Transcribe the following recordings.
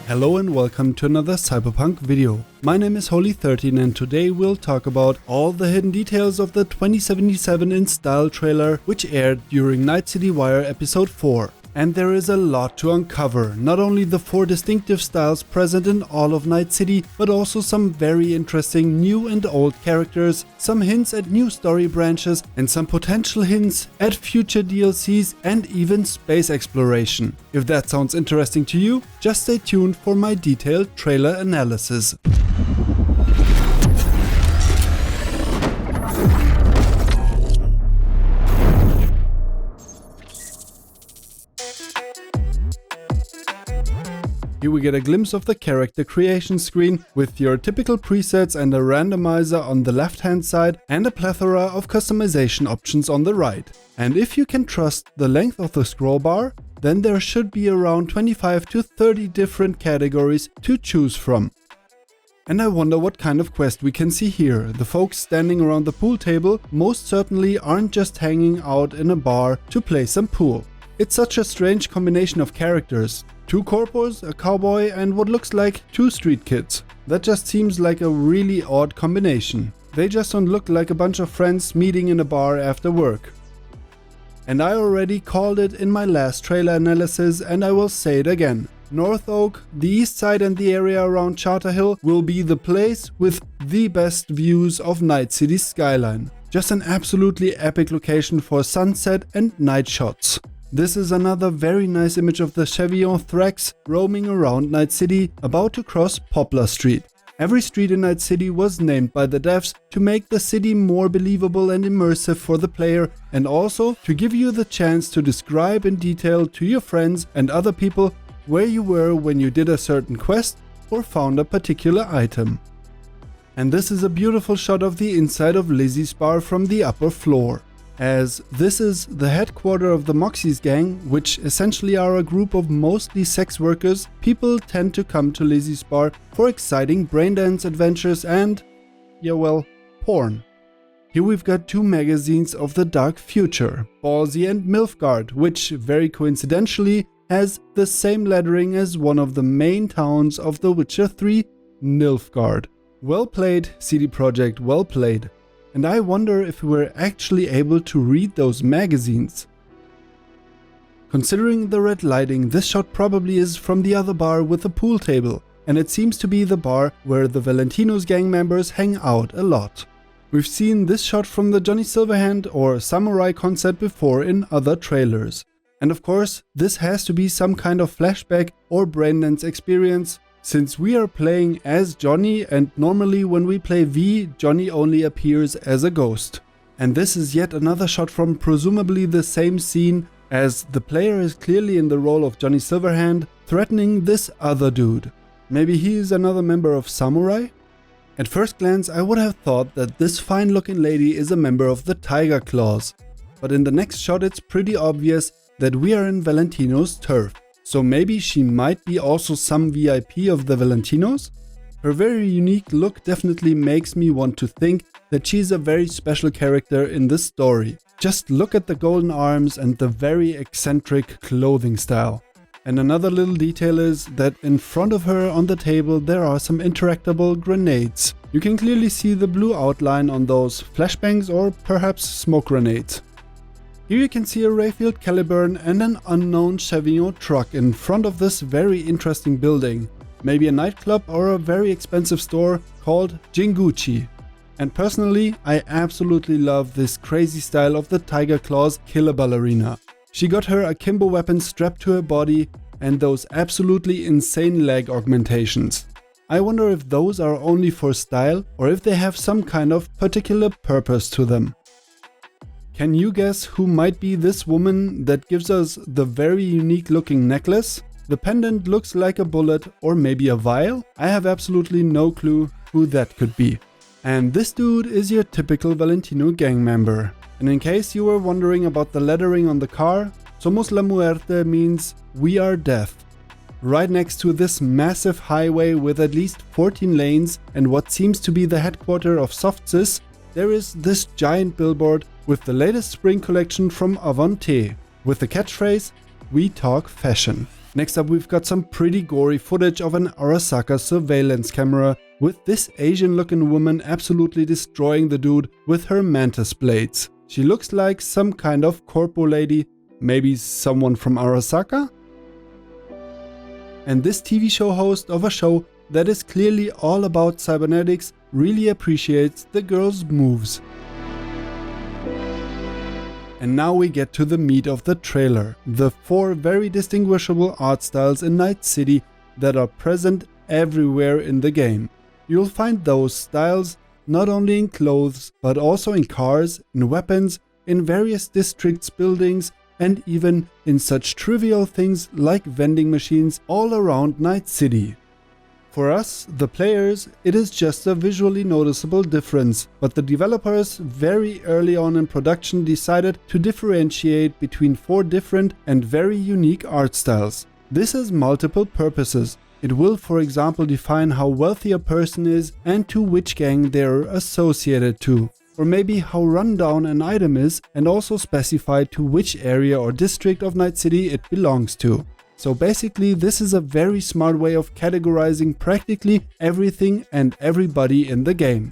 Hello and welcome to another Cyberpunk video. My name is Holy13 and today we'll talk about all the hidden details of the 2077 in Style trailer which aired during Night City Wire episode 4. And there is a lot to uncover, not only the 4 distinctive styles present in all of Night City, but also some very interesting new and old characters, some hints at new story branches, and some potential hints at future DLCs and even space exploration. If that sounds interesting to you, just stay tuned for my detailed trailer analysis. Here we get a glimpse of the character creation screen with your typical presets and a randomizer on the left hand side and a plethora of customization options on the right. And if you can trust the length of the scroll bar, then there should be around 25 to 30 different categories to choose from. And I wonder what kind of quest we can see here. The folks standing around the pool table most certainly aren't just hanging out in a bar to play some pool. It's such a strange combination of characters. 2 corpos, a cowboy and what looks like 2 street kids. That just seems like a really odd combination. They just don't look like a bunch of friends meeting in a bar after work. And I already called it in my last trailer analysis and I will say it again. North Oak, the east side and the area around Charter Hill will be the place with the best views of Night City's skyline. Just an absolutely epic location for sunset and night shots. This is another very nice image of the Chevillon Thrax roaming around Night City, about to cross Poplar Street. Every street in Night City was named by the devs to make the city more believable and immersive for the player, and also to give you the chance to describe in detail to your friends and other people where you were when you did a certain quest or found a particular item. And this is a beautiful shot of the inside of Lizzie's bar from the upper floor. As this is the headquarters of the Moxie's gang, which essentially are a group of mostly sex workers, people tend to come to Lizzie's bar for exciting braindance adventures and, yeah well, porn. Here we've got 2 magazines of the dark future, Ballsy and Milfgard, which very coincidentally has the same lettering as one of the main towns of The Witcher 3, Nilfgaard. Well played, CD Projekt, well played. And I wonder if we were actually able to read those magazines. Considering the red lighting, this shot probably is from the other bar with the pool table, and it seems to be the bar where the Valentino's gang members hang out a lot. We've seen this shot from the Johnny Silverhand or Samurai concept before in other trailers. And of course, this has to be some kind of flashback or braindance experience, since we are playing as Johnny and normally when we play V, Johnny only appears as a ghost. And this is yet another shot from presumably the same scene, as the player is clearly in the role of Johnny Silverhand threatening this other dude. Maybe he is another member of Samurai? At first glance I would have thought that this fine looking lady is a member of the Tiger Claws. But in the next shot it's pretty obvious that we are in Valentino's turf. So maybe she might be also some VIP of the Valentinos? Her very unique look definitely makes me want to think that she's a very special character in this story. Just look at the golden arms and the very eccentric clothing style. And another little detail is that in front of her on the table there are some interactable grenades. You can clearly see the blue outline on those flashbangs or perhaps smoke grenades. Here you can see a Rayfield Caliburn and an unknown Chevillon truck in front of this very interesting building. Maybe a nightclub or a very expensive store called Jinguchi. And personally, I absolutely love this crazy style of the Tiger Claws killer ballerina. She got her akimbo weapon strapped to her body and those absolutely insane leg augmentations. I wonder if those are only for style or if they have some kind of particular purpose to them. Can you guess who might be this woman that gives us the very unique looking necklace? The pendant looks like a bullet or maybe a vial? I have absolutely no clue who that could be. And this dude is your typical Valentino gang member. And in case you were wondering about the lettering on the car, Somos la Muerte means we are death. Right next to this massive highway with at least 14 lanes and what seems to be the headquarters of Softsys, there is this giant billboard with the latest spring collection from Avante, with the catchphrase, "We talk fashion." Next up, we've got some pretty gory footage of an Arasaka surveillance camera, with this Asian looking woman absolutely destroying the dude with her mantis blades. She looks like some kind of corpo lady, maybe someone from Arasaka? And this TV show host of a show that is clearly all about cybernetics really appreciates the girl's moves. And now we get to the meat of the trailer, the 4 very distinguishable art styles in Night City that are present everywhere in the game. You'll find those styles not only in clothes, but also in cars, in weapons, in various districts, buildings, and even in such trivial things like vending machines all around Night City. For us, the players, it is just a visually noticeable difference, but the developers very early on in production decided to differentiate between 4 different and very unique art styles. This has multiple purposes. It will, for example, define how wealthy a person is and to which gang they're associated to, or maybe how rundown an item is, and also specify to which area or district of Night City it belongs to. So basically, this is a very smart way of categorizing practically everything and everybody in the game.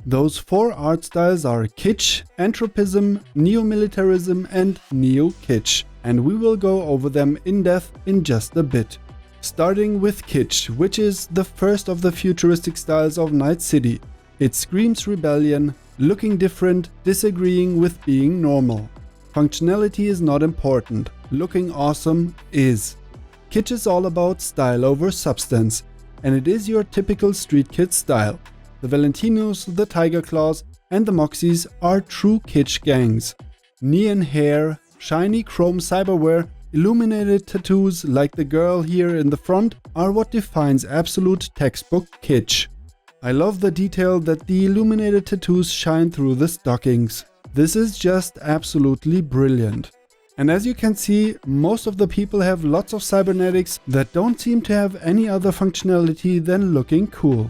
Those 4 art styles are Kitsch, Anthropism, NeoMilitarism and NeoKitsch, and we will go over them in depth in just a bit. Starting with Kitsch, which is the first of the futuristic styles of Night City. It screams rebellion, looking different, disagreeing with being normal. Functionality is not important, looking awesome is. Kitsch is all about style over substance, and it is your typical street kid style. The Valentinos, the Tiger Claws and the Moxies are true kitsch gangs. Neon hair, shiny chrome cyberware, illuminated tattoos like the girl here in the front are what defines absolute textbook kitsch. I love the detail that the illuminated tattoos shine through the stockings. This is just absolutely brilliant. And as you can see, most of the people have lots of cybernetics that don't seem to have any other functionality than looking cool.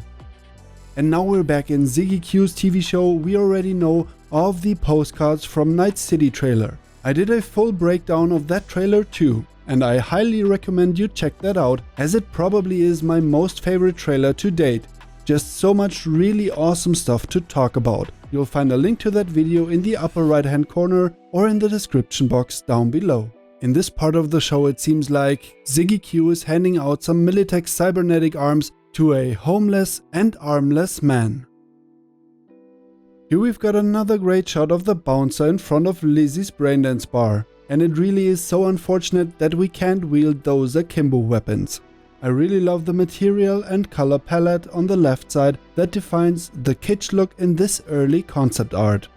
And now we're back in Ziggy Q's TV show. We already know of the postcards from Night City trailer. I did a full breakdown of that trailer too, and I highly recommend you check that out, as it probably is my most favorite trailer to date. Just so much really awesome stuff to talk about. You'll find a link to that video in the upper right hand corner or in the description box down below. In this part of the show, it seems like Ziggy Q is handing out some Militech cybernetic arms to a homeless and armless man. Here we've got another great shot of the bouncer in front of Lizzie's braindance bar, and it really is so unfortunate that we can't wield those akimbo weapons. I really love the material and color palette on the left side that defines the kitsch look in this early concept art.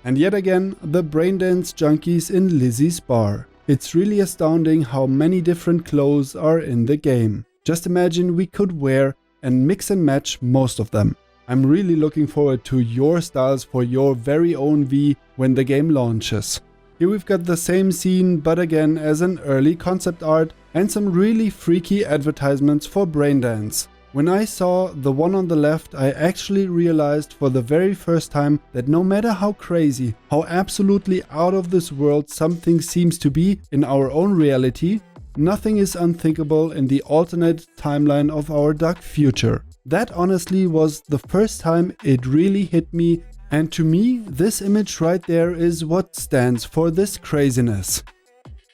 And yet again, the braindance junkies in Lizzie's bar. It's really astounding how many different clothes are in the game. Just imagine we could wear and mix and match most of them. I'm really looking forward to your styles for your very own V when the game launches. Here we've got the same scene, but again as an early concept art and some really freaky advertisements for braindance. When I saw the one on the left, I actually realized for the very first time that no matter how crazy, how absolutely out of this world something seems to be in our own reality, nothing is unthinkable in the alternate timeline of our dark future. That honestly was the first time it really hit me, and to me, this image right there is what stands for this craziness.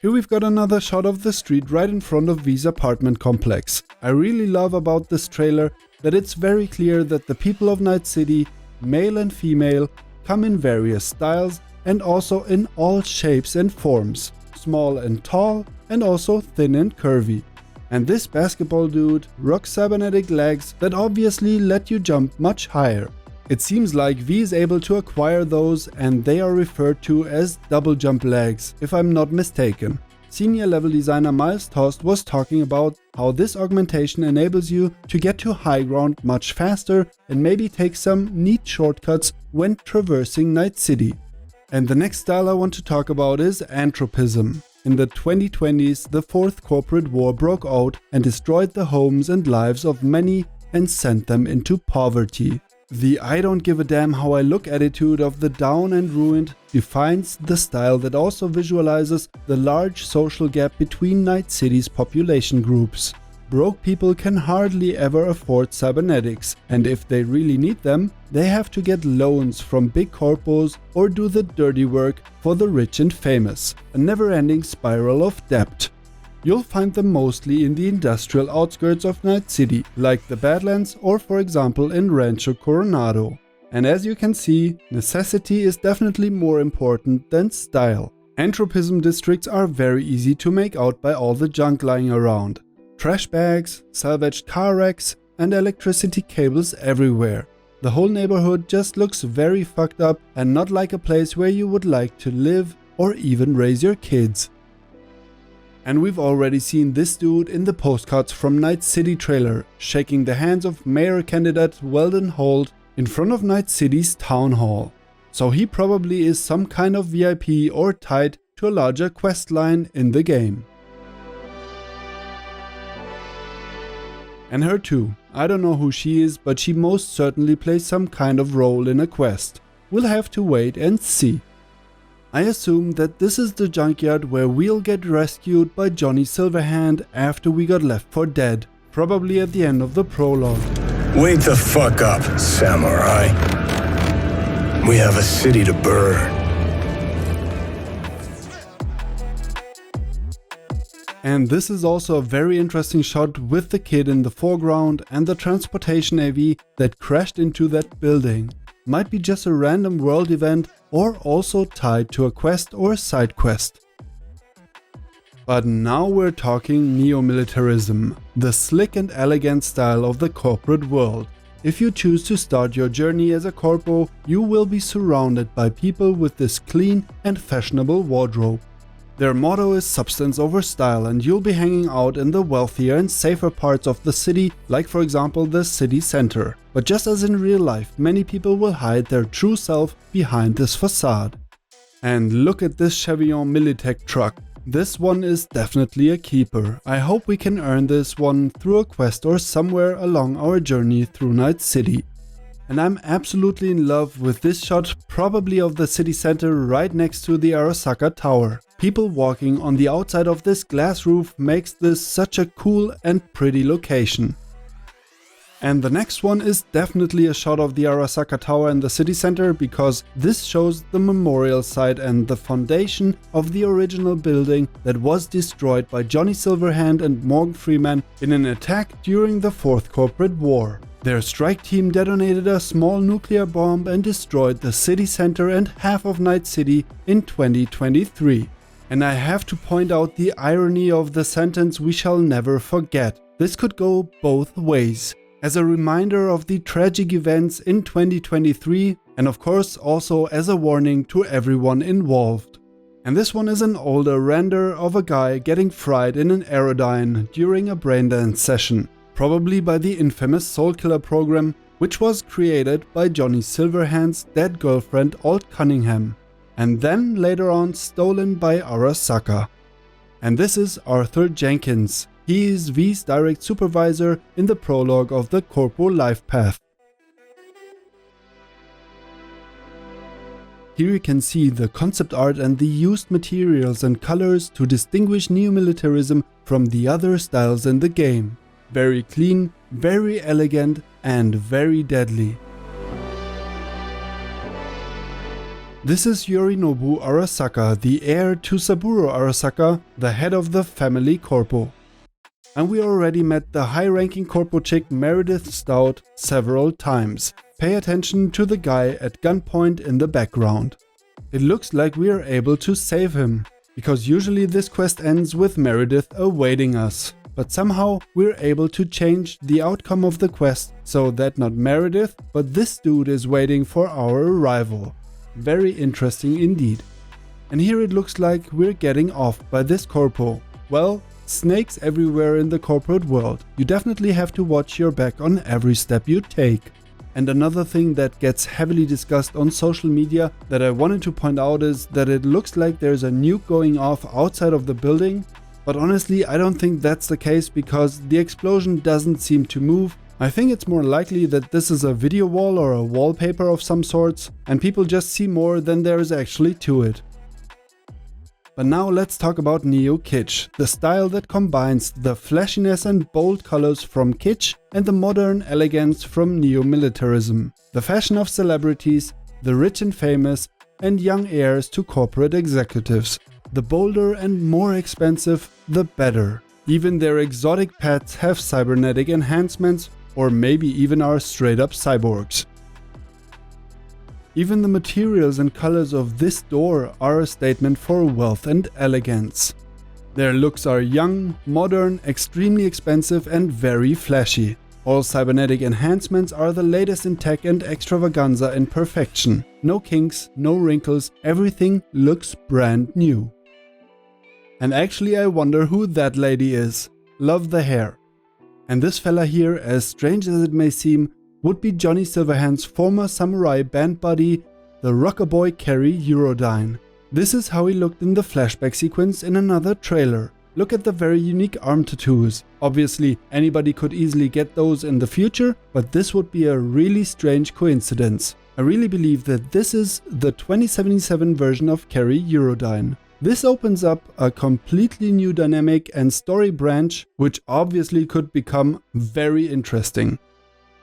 Here we've got another shot of the street right in front of V's apartment complex. I really love about this trailer that it's very clear that the people of Night City, male and female, come in various styles and also in all shapes and forms, small and tall and also thin and curvy. And this basketball dude rocks cybernetic legs that obviously let you jump much higher. It seems like V is able to acquire those, and they are referred to as double jump legs, if I'm not mistaken. Senior level designer Miles Tost was talking about how this augmentation enables you to get to high ground much faster and maybe take some neat shortcuts when traversing Night City. And the next style I want to talk about is Anthropism. In the 2020s, the fourth corporate war broke out and destroyed the homes and lives of many and sent them into poverty. The I don't give a damn how I look attitude of the down and ruined defines the style that also visualizes the large social gap between Night City's population groups. Broke people can hardly ever afford cybernetics, and if they really need them, they have to get loans from big corpos or do the dirty work for the rich and famous, a never-ending spiral of debt. You'll find them mostly in the industrial outskirts of Night City, like the Badlands or for example in Rancho Coronado. And as you can see, necessity is definitely more important than style. Anthropism districts are very easy to make out by all the junk lying around. Trash bags, salvaged car wrecks, and electricity cables everywhere. The whole neighborhood just looks very fucked up and not like a place where you would like to live or even raise your kids. And we've already seen this dude in the postcards from Night City trailer, shaking the hands of mayor candidate Weldon Holt in front of Night City's town hall. So he probably is some kind of VIP or tied to a larger quest line in the game. And her too. I don't know who she is, but she most certainly plays some kind of role in a quest. We'll have to wait and see. I assume that this is the junkyard where we'll get rescued by Johnny Silverhand after we got left for dead, probably at the end of the prologue. Wake the fuck up, samurai. We have a city to burn. And this is also a very interesting shot with the kid in the foreground and the transportation AV that crashed into that building. Might be just a random world event or also tied to a quest or side quest. But now we're talking NeoMilitarism, the slick and elegant style of the corporate world. If you choose to start your journey as a corpo, you will be surrounded by people with this clean and fashionable wardrobe. Their motto is substance over style, and you'll be hanging out in the wealthier and safer parts of the city, like for example the city center. But just as in real life, many people will hide their true self behind this facade. And look at this Chevillon Militech truck. This one is definitely a keeper. I hope we can earn this one through a quest or somewhere along our journey through Night City. And I'm absolutely in love with this shot, probably of the city center right next to the Arasaka Tower. People walking on the outside of this glass roof makes this such a cool and pretty location. And the next one is definitely a shot of the Arasaka Tower in the city center, because this shows the memorial site and the foundation of the original building that was destroyed by Johnny Silverhand and Morgan Freeman in an attack during the Fourth Corporate War. Their strike team detonated a small nuclear bomb and destroyed the city center and half of Night City in 2023. And I have to point out the irony of the sentence "we shall never forget." This could go both ways. As a reminder of the tragic events in 2023, and of course also as a warning to everyone involved. And this one is an older render of a guy getting fried in an Aerodyne during a braindance session, probably by the infamous Soul Killer program, which was created by Johnny Silverhand's dead girlfriend Alt Cunningham, and then later on stolen by Arasaka. And this is Arthur Jenkins. He is V's direct supervisor in the prologue of the Corpo Life Path. Here you can see the concept art and the used materials and colors to distinguish NeoMilitarism from the other styles in the game. Very clean, very elegant, and very deadly. This is Yorinobu Arasaka, the heir to Saburo Arasaka, the head of the family Corpo. And we already met the high-ranking Corpo chick Meredith Stout several times. Pay attention to the guy at gunpoint in the background. It looks like we are able to save him, because usually this quest ends with Meredith awaiting us. But somehow we're able to change the outcome of the quest so that not Meredith, but this dude is waiting for our arrival. Very interesting indeed. And here it looks like we're getting off by this Corpo. Well, snakes everywhere in the corporate world. You definitely have to watch your back on every step you take. And another thing that gets heavily discussed on social media that I wanted to point out is that it looks like there's a nuke going off outside of the building. But honestly, I don't think that's the case, because the explosion doesn't seem to move I think it's more likely that this is a video wall or a wallpaper of some sorts, and people just see more than there is actually to it. But now let's talk about NeoKitsch, the style that combines the flashiness and bold colors from kitsch and the modern elegance from NeoMilitarism, the fashion of celebrities, the rich and famous, and young heirs to corporate executives. The bolder and more expensive, the better. Even their exotic pets have cybernetic enhancements, or maybe even are straight up cyborgs. Even the materials and colors of this door are a statement for wealth and elegance. Their looks are young, modern, extremely expensive and very flashy. All cybernetic enhancements are the latest in tech and extravaganza in perfection. No kinks, no wrinkles, everything looks brand new. And actually I wonder who that lady is. Love the hair. And this fella here, as strange as it may seem, would be Johnny Silverhand's former samurai band buddy, the rocker boy Kerry Eurodyne. This is how he looked in the flashback sequence in another trailer. Look at the very unique arm tattoos. Obviously, anybody could easily get those in the future, but this would be a really strange coincidence. I really believe that this is the 2077 version of Kerry Eurodyne. This opens up a completely new dynamic and story branch, which obviously could become very interesting.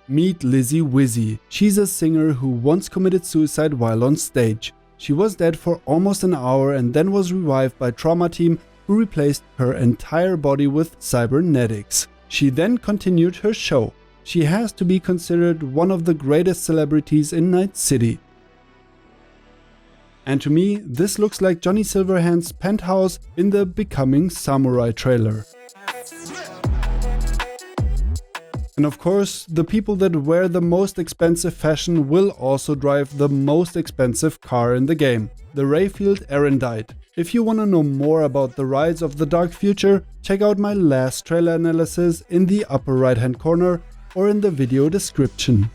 Meet Lizzie Wizzy. She's a singer who once committed suicide while on stage. She was dead for almost an hour and then was revived by Trauma Team, who replaced her entire body with cybernetics. She then continued her show. She has to be considered one of the greatest celebrities in Night City. And to me, this looks like Johnny Silverhand's penthouse in the Becoming Samurai trailer. And of course, the people that wear the most expensive fashion will also drive the most expensive car in the game, the Rayfield Erendite. If you want to know more about the rides of the dark future, check out my last trailer analysis in the upper right hand corner or in the video description.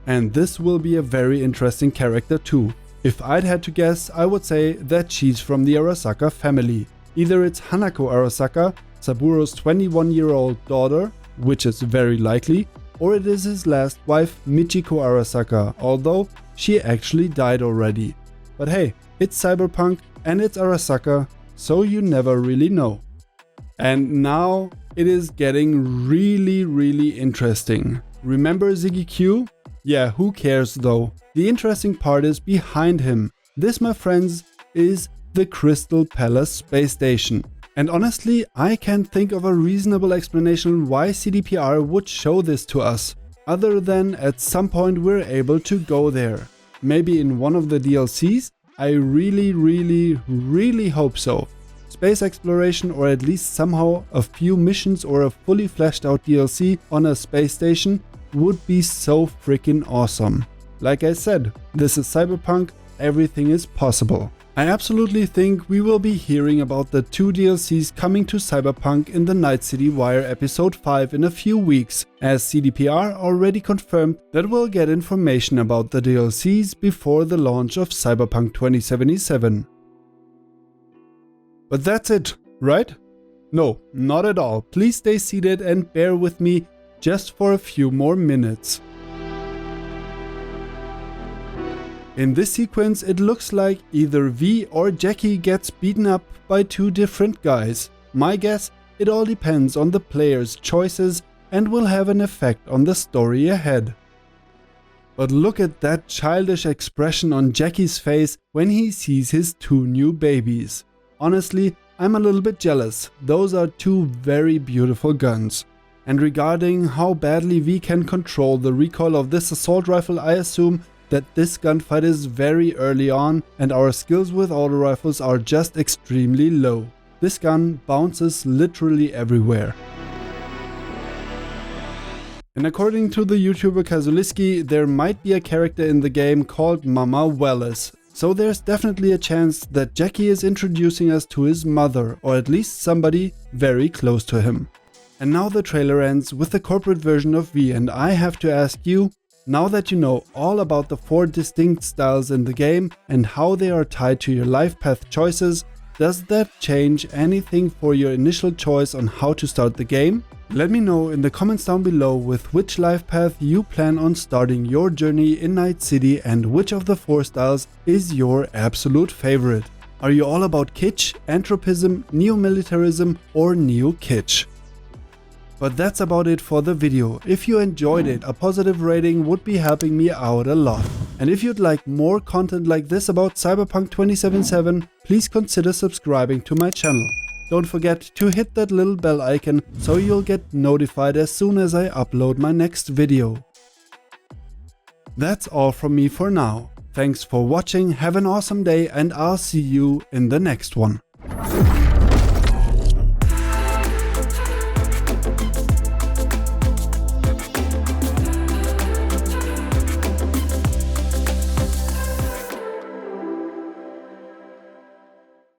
And this will be a very interesting character too. If I'd had to guess, I would say that she's from the Arasaka family. Either it's Hanako Arasaka, Saburo's 21-year-old daughter, which is very likely, or it is his last wife Michiko Arasaka, although she actually died already. But hey, it's Cyberpunk and it's Arasaka, so you never really know. And now it is getting really interesting. Remember Ziggy Q? Yeah, who cares though? The interesting part is behind him. This, my friends, is the Crystal Palace space station. And honestly, I can't think of a reasonable explanation why CDPR would show this to us, other than at some point we're able to go there. Maybe in one of the DLCs? I really hope so. Space exploration, or at least somehow a few missions or a fully fleshed out DLC on a space station would be so freaking awesome. Like I said, this is Cyberpunk, everything is possible. I absolutely think we will be hearing about the 2 DLCs coming to Cyberpunk in the Night City Wire episode 5 in a few weeks, as CDPR already confirmed that we'll get information about the DLCs before the launch of Cyberpunk 2077. But that's it, right? No, not at all. Please stay seated and bear with me just for a few more minutes. In this sequence, it looks like either V or Jackie gets beaten up by 2 different guys. My guess, it all depends on the player's choices and will have an effect on the story ahead. But look at that childish expression on Jackie's face when he sees his 2 new babies. Honestly, I'm a little bit jealous. Those are 2 very beautiful guns. And regarding how badly V can control the recoil of this assault rifle, I assume that this gunfight is very early on and our skills with auto rifles are just extremely low. This gun bounces literally everywhere. And according to the YouTuber Kazuliski, there might be a character in the game called Mama Wallace. So there's definitely a chance that Jackie is introducing us to his mother, or at least somebody very close to him. And now the trailer ends with the corporate version of V, and I have to ask you, now that you know all about the 4 distinct styles in the game and how they are tied to your life path choices, does that change anything for your initial choice on how to start the game? Let me know in the comments down below with which life path you plan on starting your journey in Night City and which of the 4 styles is your absolute favorite. Are you all about kitsch, anthropism, neomilitarism or NeoKitsch? But that's about it for the video. If you enjoyed it, a positive rating would be helping me out a lot. And if you'd like more content like this about Cyberpunk 2077, please consider subscribing to my channel. Don't forget to hit that little bell icon so you'll get notified as soon as I upload my next video. That's all from me for now. Thanks for watching, have an awesome day and I'll see you in the next one.